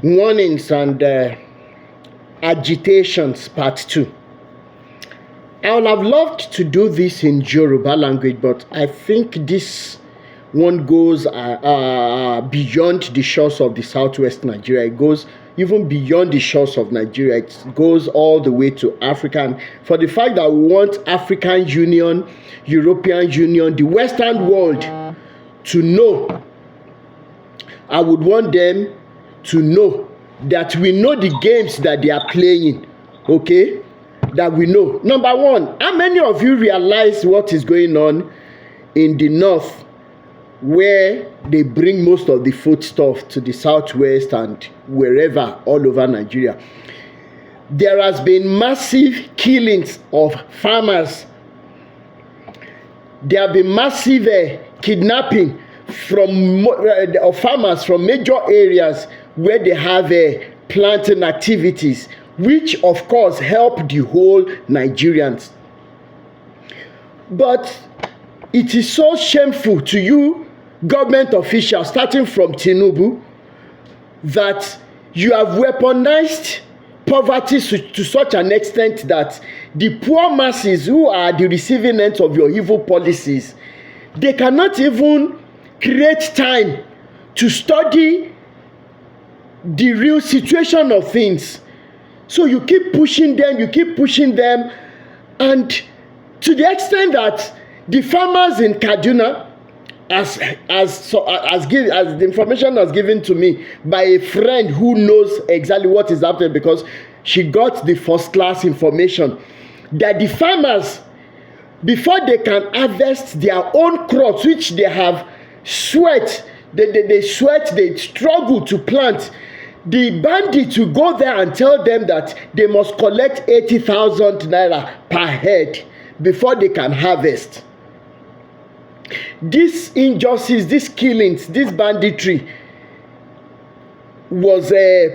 Warnings and agitations, part 2. I would have loved to do this in Yoruba language, but I think this one goes beyond the shores of the southwest Nigeria. It goes even beyond the shores of Nigeria. It goes all the way to Africa. And for the fact that we want African Union, European Union, the Western world to know, I would want them to know that we know the games that they are playing, okay? That we know. Number one, how many of you realize what is going on in the north, where they bring most of the foodstuff to the southwest and wherever all over Nigeria? There has been massive killings of farmers. There have been massive kidnapping of farmers from major areas where they have planting activities, which of course help the whole Nigerians. But it is so shameful to you, government officials, starting from Tinubu, that you have weaponized poverty to such an extent that the poor masses who are the receiving ends of your evil policies, they cannot even create time to study the real situation of things. So you keep pushing them, and to the extent that the farmers in Kaduna, as the information was given to me by a friend who knows exactly what is happening, because she got the first class information, that the farmers, before they can harvest their own crops, which they have sweat, they struggle to plant, the bandits will go there and tell them that they must collect 80,000 naira per head before they can harvest. This injustice, these killings, this banditry was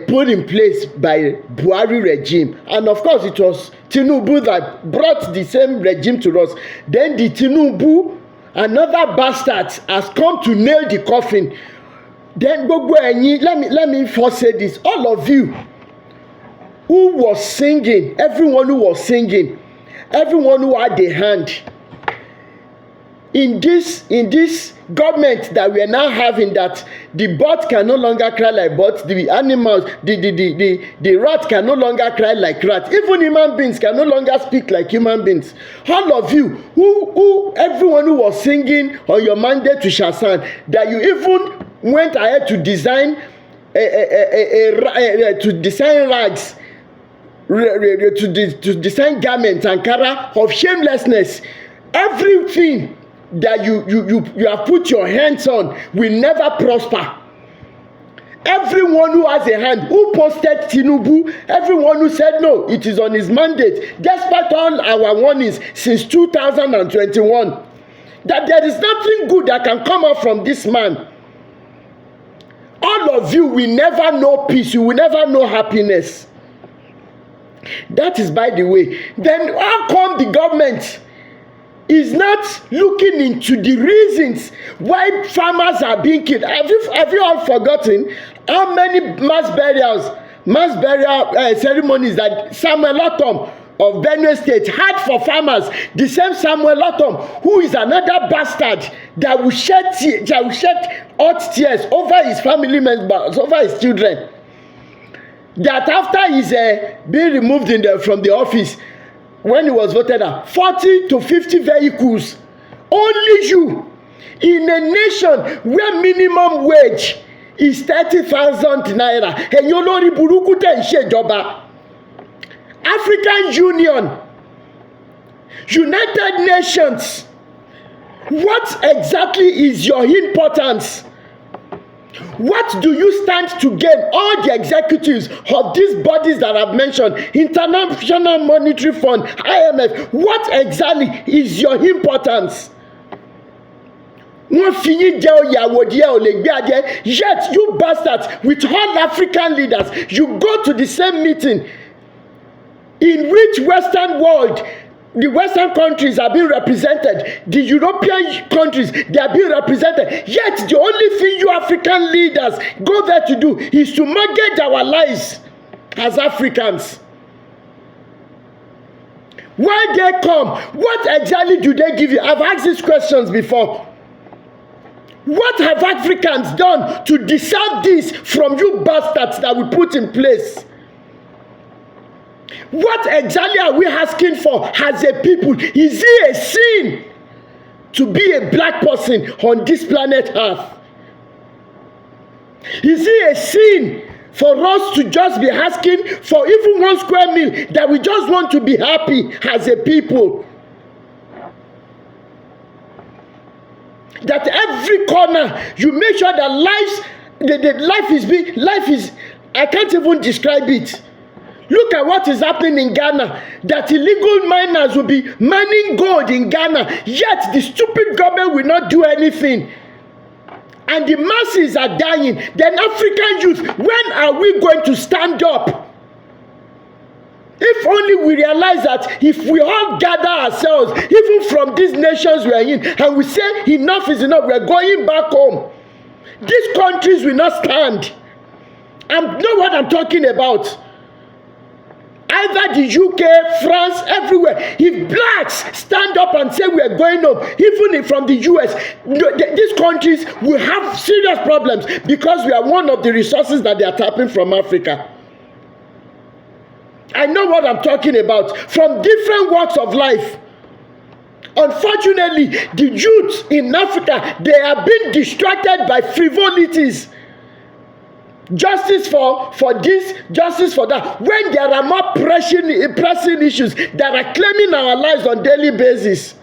put in place by Buhari regime, and of course it was Tinubu that brought the same regime to us. Then the Tinubu, another bastard, has come to nail the coffin. Then let me first say this: all of you who was singing, everyone who was singing, everyone who had a hand in this government that we are now having, that the bird can no longer cry like birds, the animals, the rat can no longer cry like rat, even human beings can no longer speak like human beings. All of you everyone who was singing on your mandate to Shasan, that you even went ahead to design rags, to design garments and Ankara of shamelessness. Everything that you have put your hands on will never prosper. Everyone who has a hand, who posted Tinubu, everyone who said no, it is on his mandate, despite all our warnings since 2021, that there is nothing good that can come out from this man. All of you will never know peace, you will never know happiness. That is by the way. Then how come the government is not looking into the reasons why farmers are being killed? Have you all forgotten how many mass burial ceremonies that Samuel Otom of Benue State had for farmers? The same Samuel Otom, who is another bastard that will shed hot tears over his family members, over his children, that after he's being removed from the office, when he was voted out, 40 to 50 vehicles, only you, in a nation where minimum wage is 30,000 naira, ẹ̀yin olórí burúkú tẹ̀ ń ṣèjọba. African Union, United Nations, what exactly is your importance? What do you stand to gain? All the executives of these bodies that I've mentioned, International Monetary Fund, IMF, what exactly is your importance? Yet you bastards, with all African leaders, you go to the same meeting in which Western world The Western countries are being represented. The European countries, they are being represented. Yet the only thing you African leaders go there to do is to mortgage our lives as Africans. When they come, what exactly do they give you? I've asked these questions before. What have Africans done to deserve this from you bastards that we put in place? What exactly are we asking for as a people? Is it a sin to be a black person on this planet Earth? Is it a sin for us to just be asking for even one square meal, that we just want to be happy as a people? That every corner you make sure that life is I can't even describe it. Look at what is happening in Ghana, that illegal miners will be mining gold in Ghana, yet the stupid government will not do anything. And the masses are dying. Then African youth, when are we going to stand up? If only we realize that if we all gather ourselves, even from these nations we are in, and we say enough is enough, we are going back home, these countries will not stand. I know what I'm talking about. Either the UK, France, everywhere. If blacks stand up and say we are going home, even from the US, these countries will have serious problems because we are one of the resources that they are tapping from Africa. I know what I'm talking about. From different walks of life. Unfortunately, the youth in Africa, they are being distracted by frivolities. Justice for this, justice for that. When there are more pressing issues that are claiming our lives on a daily basis.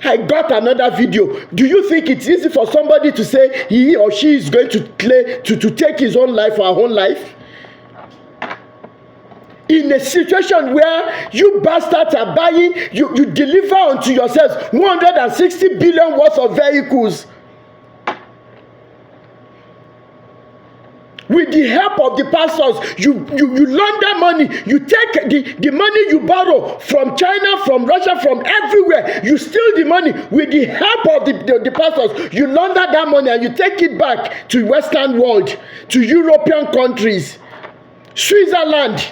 I got another video. Do you think it's easy for somebody to say he or she is going to take his own life or her own life? In a situation where you bastards are buying, you deliver unto yourselves 160 billion worth of vehicles. With the help of the pastors, you launder money. You take the money you borrow from China, from Russia, from everywhere. You steal the money. With the help of the pastors, you launder that money and you take it back to Western world, to European countries, Switzerland.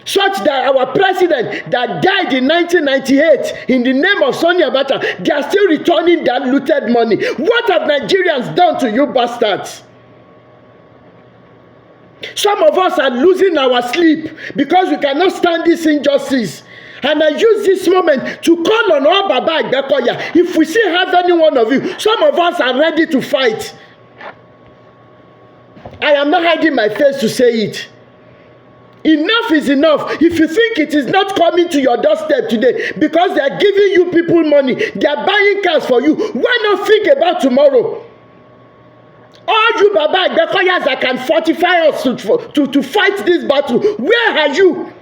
Such that our president that died in 1998 in the name of Sonia Abacha, they are still returning that looted money. What have Nigerians done to you bastards? Some of us are losing our sleep because we cannot stand this injustice. And I use this moment to call on all Baba Agbekoya. If we still have any one of you, some of us are ready to fight. I am not hiding my face to say it. Enough is enough. If you think it is not coming to your doorstep today because they are giving you people money, they are buying cars for you, why not think about tomorrow? All you Baba Agbekoyas that can fortify us to fight this battle, where are you?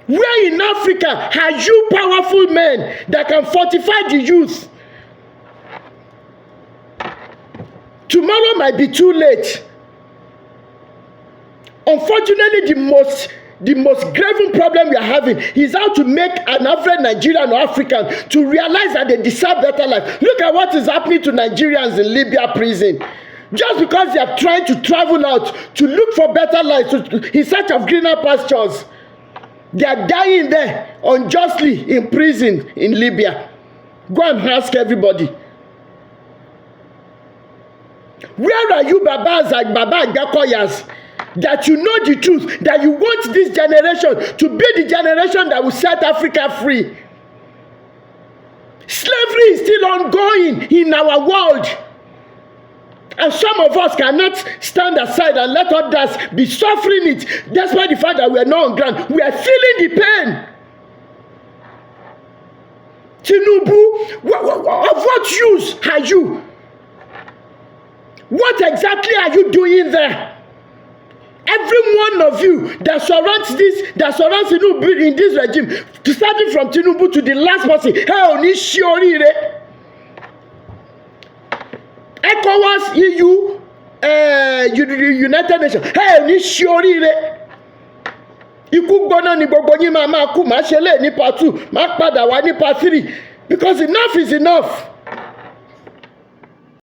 Where in Africa are you powerful men that can fortify the youth? Tomorrow might be too late. Unfortunately, the most grave problem we are having is how to make an average Nigerian or African to realize that they deserve better life. Look at what is happening to Nigerians in Libya prison. Just because they are trying to travel out to look for better life, in search of greener pastures, they are dying there unjustly in prison in Libya. Go and ask everybody. Where are you Babas like Baba Agbekoyas? That you know the truth, that you want this generation to be the generation that will set Africa free. Slavery is still ongoing in our world. And some of us cannot stand aside and let others be suffering it, despite the fact that we are not on ground. We are feeling the pain. Tinubu, of what use are you? What exactly are you doing there? Every one of you that surrounds Tinubu in this regime, starting from Tinubu to the last person, ECOWAS, EU, United Nations, Ikú gbóná ni gbogbo yín máa kú. Màá ṣe lé ní part 2, màá padà wá ní part 3, because enough is enough.